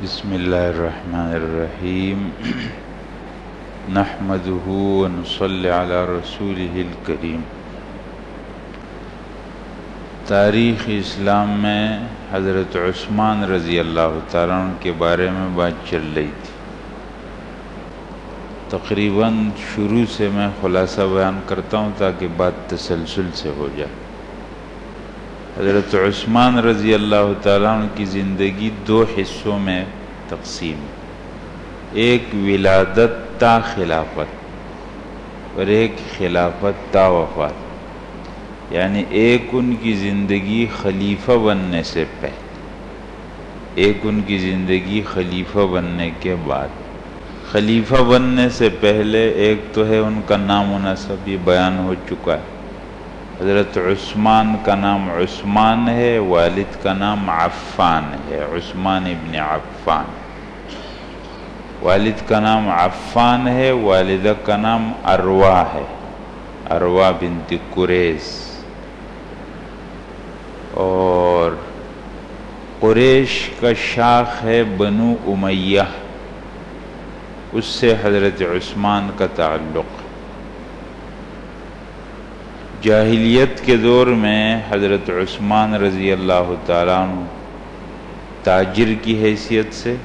بسم اللہ الرحمن الرحیم نحمده ونصلی علی رسولہ الکریم۔ تاریخ اسلام میں حضرت عثمان رضی اللہ تعالیٰ عنہ کے بارے میں بات چل رہی تھی۔ تقریباً شروع سے میں خلاصہ بیان کرتا ہوں تاکہ بات تسلسل سے ہو جائے۔ حضرت عثمان رضی اللہ تعالیٰ عنہ کی زندگی دو حصوں میں تقسیم، ایک ولادت تا خلافت اور ایک خلافت تا وفات، یعنی ایک ان کی زندگی خلیفہ بننے سے پہلے، ایک ان کی زندگی خلیفہ بننے کے بعد۔ خلیفہ بننے سے پہلے ایک تو ہے ان کا نام و نسب، یہ بیان ہو چکا ہے۔ حضرت عثمان کا نام عثمان ہے، والد کا نام عفان ہے، عثمان ابن عفان۔ والد کا نام عفان ہے، والدہ کا نام اروا ہے، اروا بنت قریش۔ اور قریش کا شاخ ہے بنو امیہ، اس سے حضرت عثمان کا تعلق۔ جاہلیت کے دور میں حضرت عثمان رضی اللہ تعالیٰ عنہ تاجر کی حیثیت سے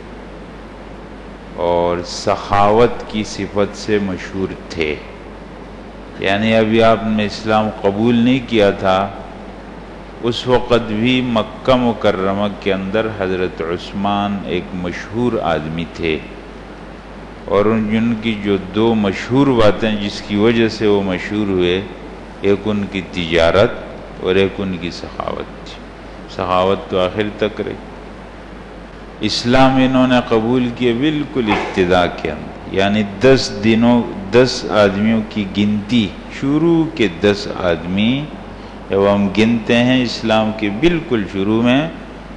اور سخاوت کی صفت سے مشہور تھے، یعنی ابھی آپ نے اسلام قبول نہیں کیا تھا، اس وقت بھی مکہ مکرمہ کے اندر حضرت عثمان ایک مشہور آدمی تھے، اور ان کی جو دو مشہور باتیں جس کی وجہ سے وہ مشہور ہوئے، ایک ان کی تجارت اور ایک ان کی سخاوت تھی۔ سخاوت تو آخر تک رہی۔ اسلام انہوں نے قبول کیے بالکل ابتدا کے اندر، یعنی 10 آدمیوں کی گنتی، شروع کے 10 آدمی جب ہم گنتے ہیں اسلام کے بالکل شروع میں،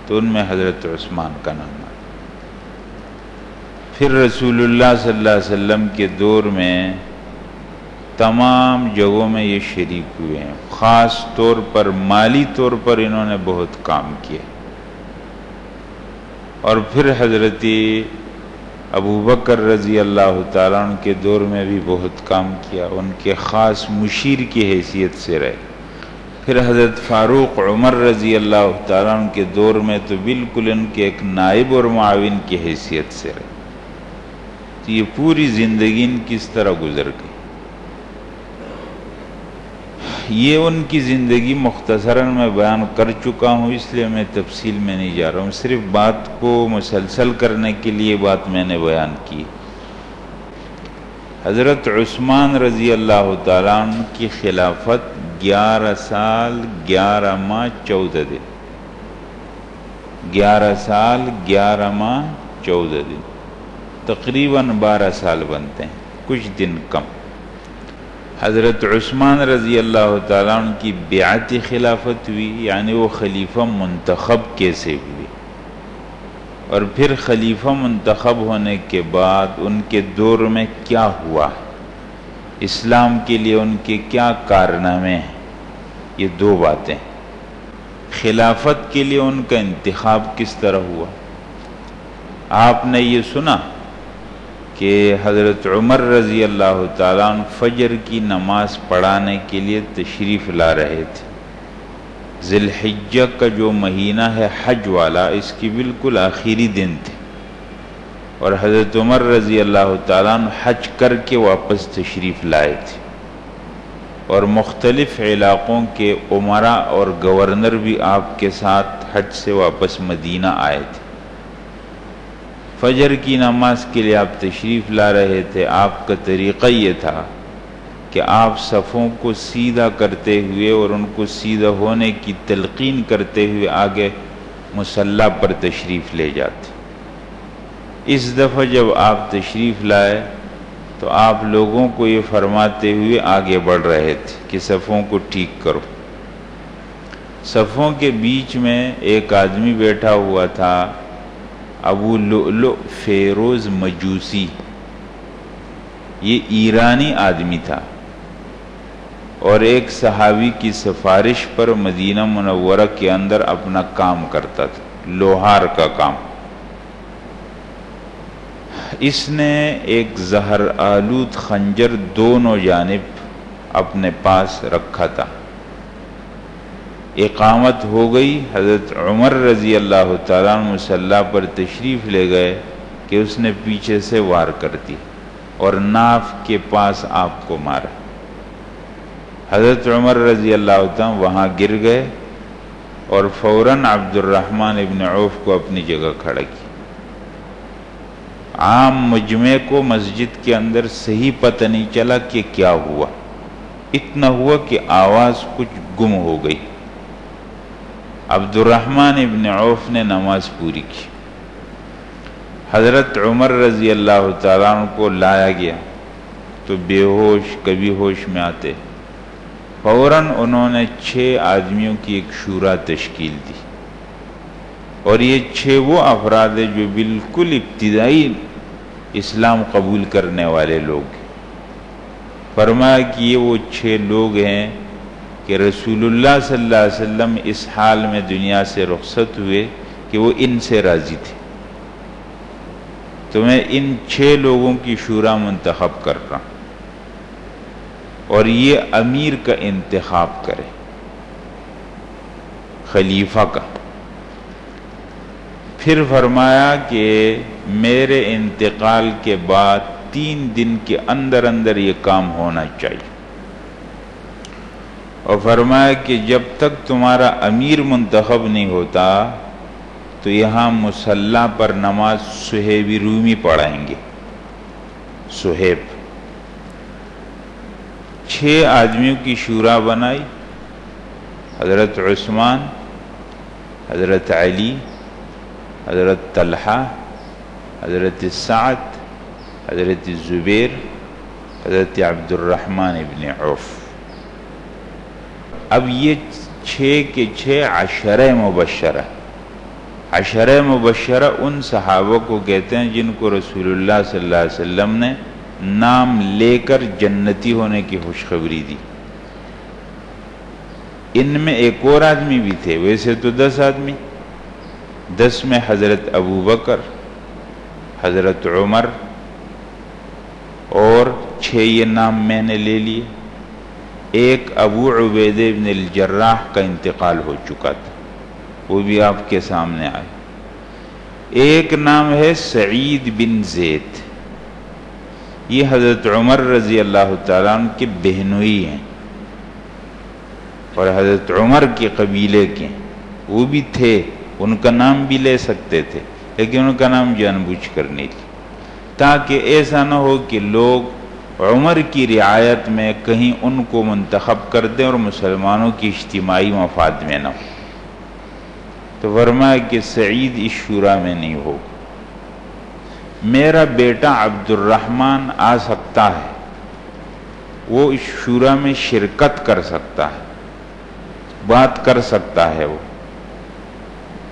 تو ان میں حضرت عثمان کا نام ہے۔ پھر رسول اللہ صلی اللہ علیہ وسلم کے دور میں تمام جگہوں میں یہ شریک ہوئے ہیں، خاص طور پر مالی طور پر انہوں نے بہت کام کیا۔ اور پھر حضرت ابوبکر رضی اللہ تعالیٰ عنہ کے دور میں بھی بہت کام کیا، ان کے خاص مشیر کی حیثیت سے رہے۔ پھر حضرت فاروق عمر رضی اللہ تعالیٰ عنہ کے دور میں تو بالکل ان کے ایک نائب اور معاون کی حیثیت سے رہے۔ تو یہ پوری زندگی ان کس طرح گزر گئی، یہ ان کی زندگی مختصراً میں بیان کر چکا ہوں، اس لیے میں تفصیل میں نہیں جا رہا ہوں، صرف بات کو مسلسل کرنے کے لیے بات میں نے بیان کی۔ حضرت عثمان رضی اللہ تعالیٰ عنہ کی خلافت 11 سال 11 ماہ 14 دن، 11 سال 11 ماہ 14 دن، تقریباً 12 سال بنتے ہیں، کچھ دن کم۔ حضرت عثمان رضی اللہ تعالیٰ عنہ کی بیعت خلافت ہوئی، یعنی وہ خلیفہ منتخب کیسے ہوئے، اور پھر خلیفہ منتخب ہونے کے بعد ان کے دور میں کیا ہوا، اسلام کے لیے ان کے کیا کارنامے ہیں، یہ دو باتیں۔ خلافت کے لیے ان کا انتخاب کس طرح ہوا، آپ نے یہ سنا کہ حضرت عمر رضی اللہ تعالیٰ عنہ فجر کی نماز پڑھانے کے لیے تشریف لا رہے تھے۔ ذی الحجہ کا جو مہینہ ہے حج والا، اس کی بالکل آخری دن تھے، اور حضرت عمر رضی اللہ تعالیٰ عنہ حج کر کے واپس تشریف لائے تھے، اور مختلف علاقوں کے امراء اور گورنر بھی آپ کے ساتھ حج سے واپس مدینہ آئے تھے۔ فجر کی نماز کے لیے آپ تشریف لا رہے تھے، آپ کا طریقہ یہ تھا کہ آپ صفوں کو سیدھا کرتے ہوئے اور ان کو سیدھا ہونے کی تلقین کرتے ہوئے آگے مصلی پر تشریف لے جاتے۔ اس دفعہ جب آپ تشریف لائے تو آپ لوگوں کو یہ فرماتے ہوئے آگے بڑھ رہے تھے کہ صفوں کو ٹھیک کرو۔ صفوں کے بیچ میں ایک آدمی بیٹھا ہوا تھا، ابو لؤلؤ فیروز مجوسی، یہ ایرانی آدمی تھا، اور ایک صحابی کی سفارش پر مدینہ منورہ کے اندر اپنا کام کرتا تھا، لوہار کا کام۔ اس نے ایک زہر آلود خنجر دونوں جانب اپنے پاس رکھا تھا۔ اقامت ہو گئی، حضرت عمر رضی اللہ تعالیٰ عنہ مصلی پر تشریف لے گئے کہ اس نے پیچھے سے وار کر دی اور ناف کے پاس آپ کو مارا۔ حضرت عمر رضی اللہ تعالیٰ وہاں گر گئے اور فوراً عبد الرحمن ابن عوف کو اپنی جگہ کھڑا کیا۔ عام مجمع کو مسجد کے اندر صحیح پتہ نہیں چلا کہ کیا ہوا، اتنا ہوا کہ آواز کچھ گم ہو گئی۔ عبد الرحمن ابن عوف نے نماز پوری کی۔ حضرت عمر رضی اللہ تعالیٰ عنہ کو لایا گیا تو بے ہوش کبھی ہوش میں آتے، فوراً انہوں نے 6 آدمیوں کی ایک شورا تشکیل دی، اور یہ 6 وہ افراد ہیں جو بالکل ابتدائی اسلام قبول کرنے والے لوگ ہیں۔ فرمایا کہ یہ وہ 6 لوگ ہیں کہ رسول اللہ صلی اللہ علیہ وسلم اس حال میں دنیا سے رخصت ہوئے کہ وہ ان سے راضی تھے، تو میں ان 6 لوگوں کی شورا منتخب کر رہا ہوں اور یہ امیر کا انتخاب کرے، خلیفہ کا۔ پھر فرمایا کہ میرے انتقال کے بعد 3 دن کے اندر اندر یہ کام ہونا چاہیے، اور فرمایا کہ جب تک تمہارا امیر منتخب نہیں ہوتا تو یہاں مصلی پر نماز صہیب رومی پڑھائیں گے۔ صہیب 6 آدمیوں کی شورا بنائی، حضرت عثمان، حضرت علی، حضرت طلحہ، حضرت سعد، حضرت زبیر، حضرت عبد الرحمن ابن عوف۔ اب یہ 6 کے 6 عشرہ مبشرہ، عشرہ مبشرہ ان صحابہ کو کہتے ہیں جن کو رسول اللہ صلی اللہ علیہ وسلم نے نام لے کر جنتی ہونے کی خوشخبری دی۔ ان میں ایک اور آدمی بھی تھے، ویسے تو 10 آدمی، 10 میں حضرت ابو بکر، حضرت عمر، اور 6 یہ نام میں نے لے لیے۔ ایک ابو عبیدہ بن الجراح کا انتقال ہو چکا تھا، وہ بھی آپ کے سامنے آئے۔ ایک نام ہے سعید بن زید، یہ حضرت عمر رضی اللہ تعالیٰ عنہ کے بہنوئی ہیں اور حضرت عمر کے قبیلے کے، وہ بھی تھے، ان کا نام بھی لے سکتے تھے لیکن ان کا نام جان بوجھ کر نہیں لی، تاکہ ایسا نہ ہو کہ لوگ عمر کی رعایت میں کہیں ان کو منتخب کر دیں اور مسلمانوں کی اجتماعی مفاد میں نہ ہو۔ تو فرمایا کہ سعید اس شورا میں نہیں ہوگا، میرا بیٹا عبد الرحمن آ سکتا ہے، وہ اس شورا میں شرکت کر سکتا ہے، بات کر سکتا ہے وہ،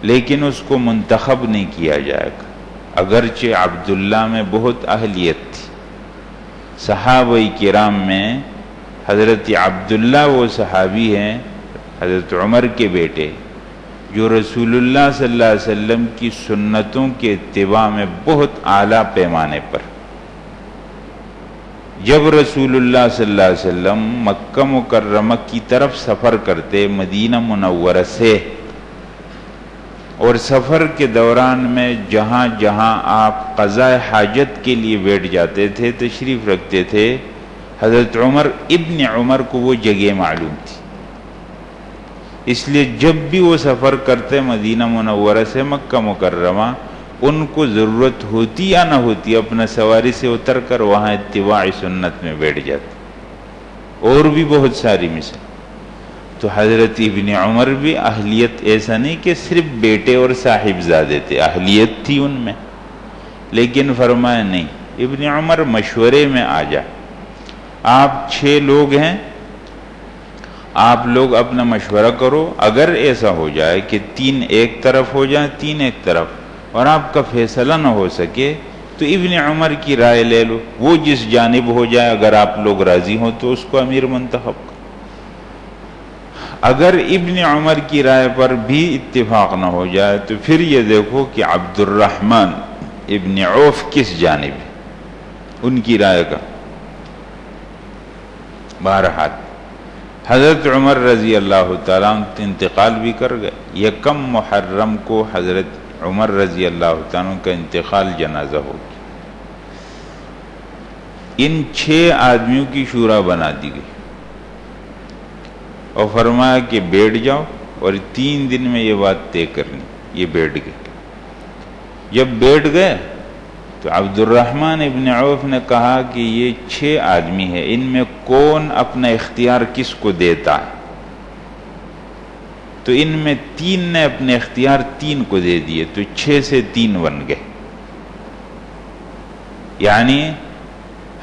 لیکن اس کو منتخب نہیں کیا جائے گا، اگرچہ عبداللہ میں بہت اہلیت تھی۔ صحابہ کرام میں حضرت عبداللہ وہ صحابی ہیں، حضرت عمر کے بیٹے، جو رسول اللہ صلی اللہ علیہ وسلم کی سنتوں کے اتباع میں بہت اعلیٰ پیمانے پر، جب رسول اللہ صلی اللہ علیہ وسلم مکہ مکرمہ کی طرف سفر کرتے مدینہ منورہ سے، اور سفر کے دوران میں جہاں جہاں آپ قضاء حاجت کے لیے بیٹھ جاتے تھے، تشریف رکھتے تھے، حضرت عمر ابن عمر کو وہ جگہ معلوم تھی، اس لیے جب بھی وہ سفر کرتے مدینہ منورہ سے مکہ مکرمہ، ان کو ضرورت ہوتی یا نہ ہوتی اپنا سواری سے اتر کر وہاں اتباع سنت میں بیٹھ جاتے۔ اور بھی بہت ساری مثال۔ تو حضرت ابن عمر بھی اہلیت، ایسا نہیں کہ صرف بیٹے اور صاحبزادے تھے، اہلیت تھی ان میں، لیکن فرمایا نہیں، ابن عمر مشورے میں آ جا، آپ 6 لوگ ہیں، آپ لوگ اپنا مشورہ کرو، اگر ایسا ہو جائے کہ 3 ایک طرف ہو جائیں، 3 ایک طرف، اور آپ کا فیصلہ نہ ہو سکے تو ابن عمر کی رائے لے لو، وہ جس جانب ہو جائے، اگر آپ لوگ راضی ہوں تو اس کو امیر منتخب کرو۔ اگر ابن عمر کی رائے پر بھی اتفاق نہ ہو جائے تو پھر یہ دیکھو کہ عبد الرحمن ابن عوف کس جانب ہے، ان کی رائے کا۔ بہرحال حضرت عمر رضی اللہ تعالیٰ عنہ انتقال بھی کر گئے۔ یکم محرم کو حضرت عمر رضی اللہ تعالیٰ عنہ کا انتقال جنازہ ہو گیا۔ ان 6 آدمیوں کی شورا بنا دی گئی اور فرمایا کہ بیٹھ جاؤ اور 3 دن میں یہ بات طے کرنی۔ یہ بیٹھ گئے۔ جب بیٹھ گئے تو عبد الرحمن ابن عوف نے کہا کہ یہ 6 آدمی ہیں، ان میں کون اپنا اختیار کس کو دیتا ہے؟ تو ان میں 3 نے اپنے اختیار 3 کو دے دیے، تو 6 سے 3 بن گئے۔ یعنی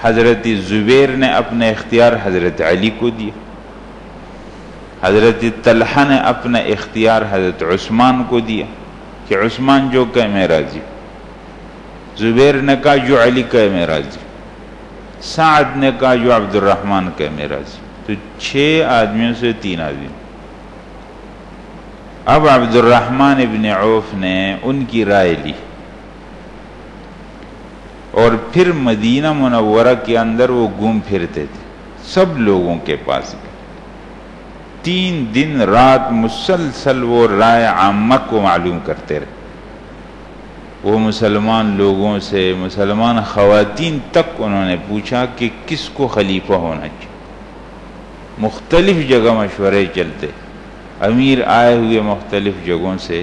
حضرت زبیر نے اپنے اختیار حضرت علی کو دیا، حضرت طلحہ نے اپنا اختیار حضرت عثمان کو دیا کہ عثمان جو کہے میں راضی۔ زبیر نے کہا جو علی کہے میں راضی، سعد نے کہا جو عبد الرحمن کہے میں راضی۔ تو 6 آدمیوں سے 3 آدمی۔ اب عبد الرحمن ابن عوف نے ان کی رائے لی اور پھر مدینہ منورہ کے اندر وہ گھوم پھرتے تھے، سب لوگوں کے پاس گئے۔ 3 دن رات مسلسل وہ رائے عامہ کو معلوم کرتے رہے۔ وہ مسلمان لوگوں سے، مسلمان خواتین تک انہوں نے پوچھا کہ کس کو خلیفہ ہونا چاہیے۔ مختلف جگہ مشورے چلتے، امیر آئے ہوئے مختلف جگہوں سے۔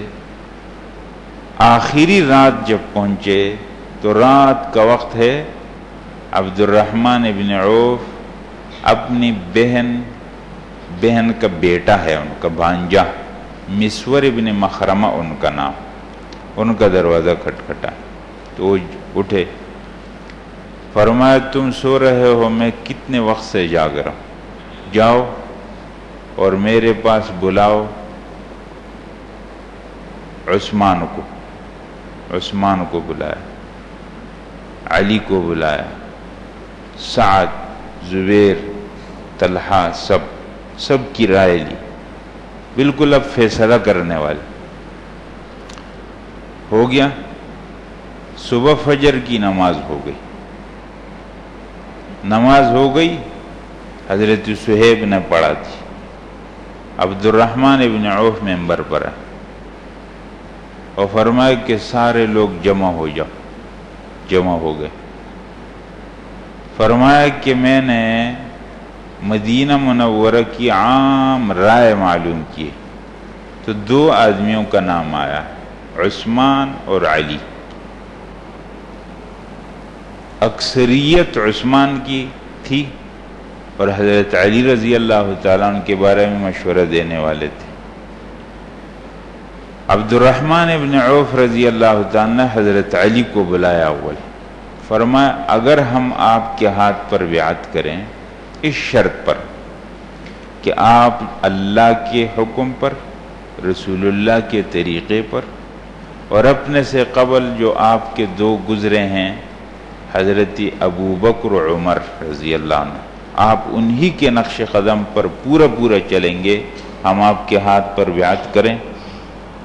آخری رات جب پہنچے تو رات کا وقت ہے، عبد الرحمن ابن عوف اپنی بہن کا بیٹا ہے، ان کا بھانجا مسور ابن مخرمہ ان کا نام، ان کا دروازہ کھٹکھٹا تو وہ اٹھے، فرمایا تم سو رہے ہو، میں کتنے وقت سے جاگ رہا ہوں، جاؤ اور میرے پاس بلاؤ عثمان کو بلایا، علی کو بلایا، سعد، زبیر، طلحہ، سب کی رائے لی، بالکل اب فیصلہ کرنے والے ہو گیا۔ صبح فجر کی نماز ہو گئی، حضرت صہیب نے پڑھا تھی، عبد الرحمن ابن عوف ممبر پر آئے اور فرمایا کہ سارے لوگ جمع ہو گئے۔ فرمایا کہ میں نے مدینہ منورہ کی عام رائے معلوم کی تو 2 آدمیوں کا نام آیا، عثمان اور علی۔ اکثریت عثمان کی تھی اور حضرت علی رضی اللہ تعالیٰ عنہ کے بارے میں مشورہ دینے والے تھے۔ عبد الرحمن ابن عوف رضی اللہ تعالیٰ نے حضرت علی کو بلایا اول، فرمایا اگر ہم آپ کے ہاتھ پر بیعت کریں اس شرط پر کہ آپ اللہ کے حکم پر، رسول اللہ کے طریقے پر، اور اپنے سے قبل جو آپ کے 2 گزرے ہیں حضرت ابو بکر و عمر رضی اللہ عنہ، آپ انہی کے نقش قدم پر پورا چلیں گے، ہم آپ کے ہاتھ پر بیعت کریں۔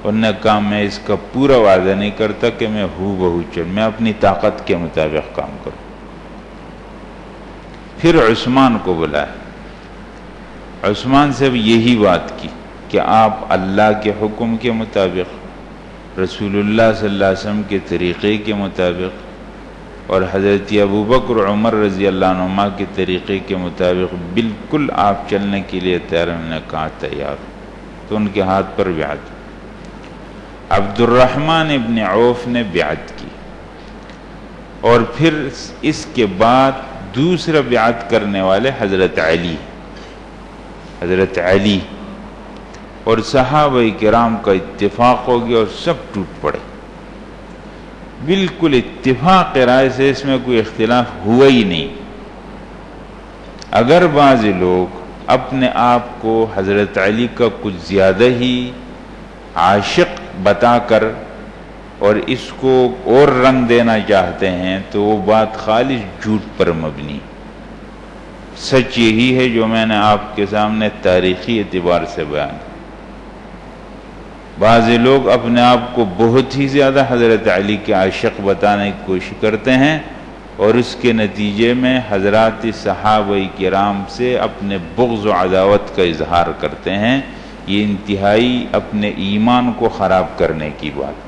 انہوں نے کہا میں اس کا پورا وعدہ نہیں کرتا کہ میں بہو چلوں، میں اپنی طاقت کے مطابق کام کروں۔ پھر عثمان کو بلایا، عثمان سے بھی یہی بات کی کہ آپ اللہ کے حکم کے مطابق، رسول اللہ صلی اللہ علیہ وسلم کے طریقے کے مطابق اور حضرت ابو بکر عمر رضی اللہ عنہما کے طریقے کے مطابق بالکل آپ چلنے کے لیے تیار ہیں۔ نے کہا تیار، تو ان کے ہاتھ پر بیعت۔ عبد الرحمن ابن عوف نے بیعت کی اور پھر اس کے بعد دوسرا بیعت کرنے والے حضرت علی اور صحابہ کرام کا اتفاق ہو گیا اور سب ٹوٹ پڑے، بالکل اتفاق رائے سے، اس میں کوئی اختلاف ہوا ہی نہیں۔ اگر بعض لوگ اپنے آپ کو حضرت علی کا کچھ زیادہ ہی عاشق بتا کر اور اس کو اور رنگ دینا چاہتے ہیں تو وہ بات خالص جھوٹ پر مبنی۔ سچ یہی ہے جو میں نے آپ کے سامنے تاریخی اعتبار سے بیان کیا۔ بعض لوگ اپنے آپ کو بہت ہی زیادہ حضرت علی کے عاشق بتانے کی کوشش کرتے ہیں اور اس کے نتیجے میں حضرات صحابہ کرام سے اپنے بغض و عداوت کا اظہار کرتے ہیں. یہ انتہائی اپنے ایمان کو خراب کرنے کی بات.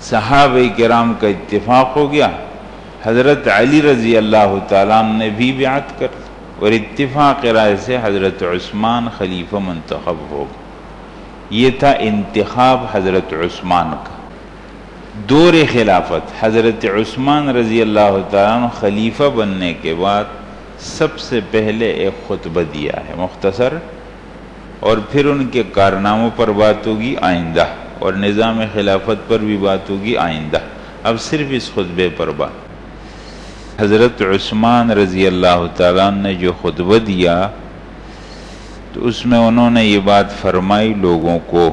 صحابہ کرام کا اتفاق ہو گیا, حضرت علی رضی اللہ تعالیٰ عنہ نے بھی بیعت کر, اور اتفاق رائے سے حضرت عثمان خلیفہ منتخب ہو گئے. یہ تھا انتخاب حضرت عثمان کا. دور خلافت حضرت عثمان رضی اللہ تعالیٰ عنہ خلیفہ بننے کے بعد سب سے پہلے ایک خطبہ دیا ہے مختصر, اور پھر ان کے کارناموں پر بات ہوگی آئندہ, اور نظام خلافت پر بھی بات ہوگی آئندہ. اب صرف اس خطبے پر بات. حضرت عثمان رضی اللہ تعالیٰ عنہ نے جو خطبہ دیا تو اس میں انہوں نے یہ بات فرمائی لوگوں کو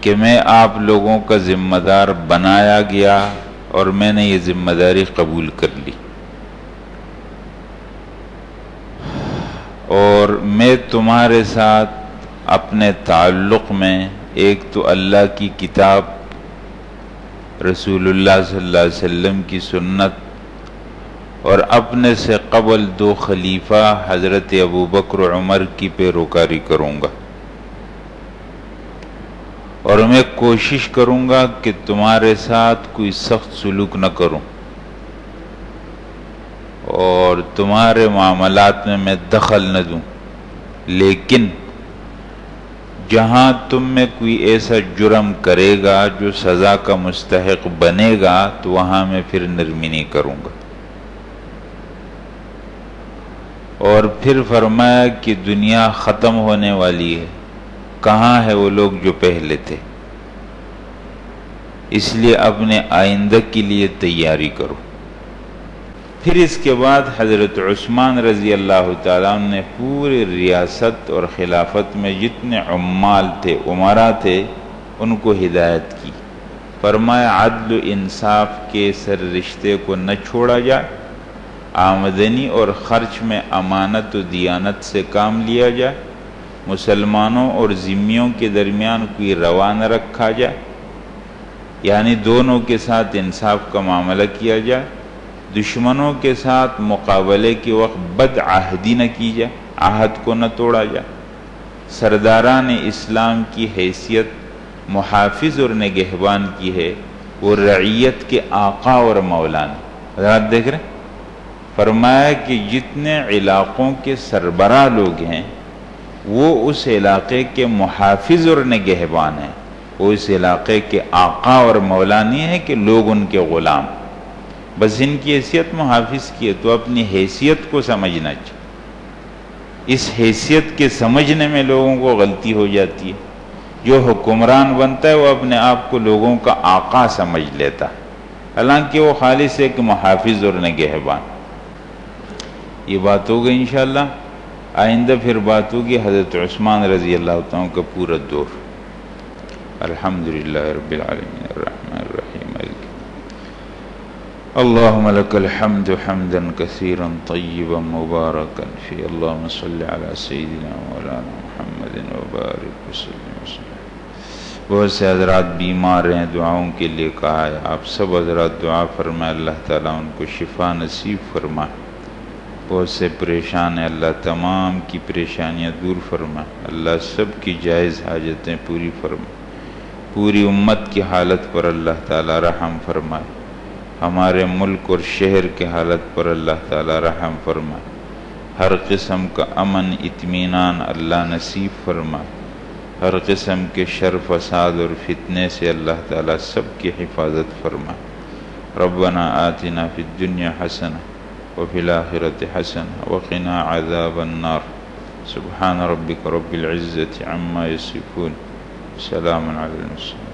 کہ میں آپ لوگوں کا ذمہ دار بنایا گیا اور میں نے یہ ذمہ داری قبول کر لی, اور میں تمہارے ساتھ اپنے تعلق میں ایک تو اللہ کی کتاب, رسول اللہ صلی اللہ علیہ وسلم کی سنت, اور اپنے سے قبل 2 خلیفہ حضرت ابوبکر و عمر کی پیروکاری کروں گا, اور میں کوشش کروں گا کہ تمہارے ساتھ کوئی سخت سلوک نہ کروں, اور تمہارے معاملات میں دخل نہ دوں, لیکن جہاں تم میں کوئی ایسا جرم کرے گا جو سزا کا مستحق بنے گا تو وہاں میں پھر نرمی نہیں کروں گا. اور پھر فرمایا کہ دنیا ختم ہونے والی ہے, کہاں ہے وہ لوگ جو پہلے تھے, اس لیے اپنے آئندہ کے لیے تیاری کرو. پھر اس کے بعد حضرت عثمان رضی اللہ تعالیٰ عنہ نے پورے ریاست اور خلافت میں جتنے عمال تھے, امراء تھے, ان کو ہدایت کی. فرمایا عدل و انصاف کے سر رشتے کو نہ چھوڑا جائے, آمدنی اور خرچ میں امانت و دیانت سے کام لیا جائے, مسلمانوں اور ذمیوں کے درمیان کوئی روا نہ رکھا جائے, یعنی دونوں کے ساتھ انصاف کا معاملہ کیا جائے, دشمنوں کے ساتھ مقابلے کے وقت بد عہدی نہ کی جائے, عہد کو نہ توڑا جائے. سرداران اسلام کی حیثیت محافظ اور نگہبان کی ہے, وہ رعیت کے آقا اور مولا نے. حضرات دیکھ رہے ہیں, فرمایا کہ جتنے علاقوں کے سربراہ لوگ ہیں وہ اس علاقے کے محافظ اور نگہبان ہیں, وہ اس علاقے کے آقا اور مولا نہیں ہے کہ لوگ ان کے غلام. بس ان کی حیثیت محافظ کی ہے تو اپنی حیثیت کو سمجھنا چاہیے. اس حیثیت کے سمجھنے میں لوگوں کو غلطی ہو جاتی ہے. جو حکمران بنتا ہے وہ اپنے آپ کو لوگوں کا آقا سمجھ لیتا ہے, حالانکہ وہ خالص ایک محافظ اور نگہبان. یہ بات ہو گئی. انشاءاللہ آئندہ پھر بات ہوگی حضرت عثمان رضی اللہ تعالیٰ کا پورا دور. الحمدللہ رب العالمین الرحمن الرحیم اللهم لك الحمد حمدا كثيرا طيبا مباركا فيه. اللهم صل على سيدنا مولانا محمد وبارك وسلم. بہت سے حضرات بیمار ہیں, دعاؤں کے لیے کہا ہے. آپ سب حضرات دعا فرمائے, اللہ تعالیٰ ان کو شفا نصیب فرمائے. بہت سے پریشان ہیں, اللہ تمام کی پریشانیاں دور فرمائے. اللہ سب کی جائز حاجتیں پوری فرمائے. پوری امت کی حالت پر اللہ تعالیٰ رحم فرمائے. ہمارے ملک اور شہر کے حالت پر اللہ تعالیٰ رحم فرمائے. ہر قسم کا امن اطمینان اللہ نصیب فرمائے. ہر قسم کے شر فساد اور فتنے سے اللہ تعالیٰ سب کی حفاظت فرمائے. ربنا آتنا فی الدنیا حسنہ وفی الآخرۃ حسنہ وقنا عذاب النار. سبحان ربک رب العزۃ عما یصفون, سلام علی المرسلین.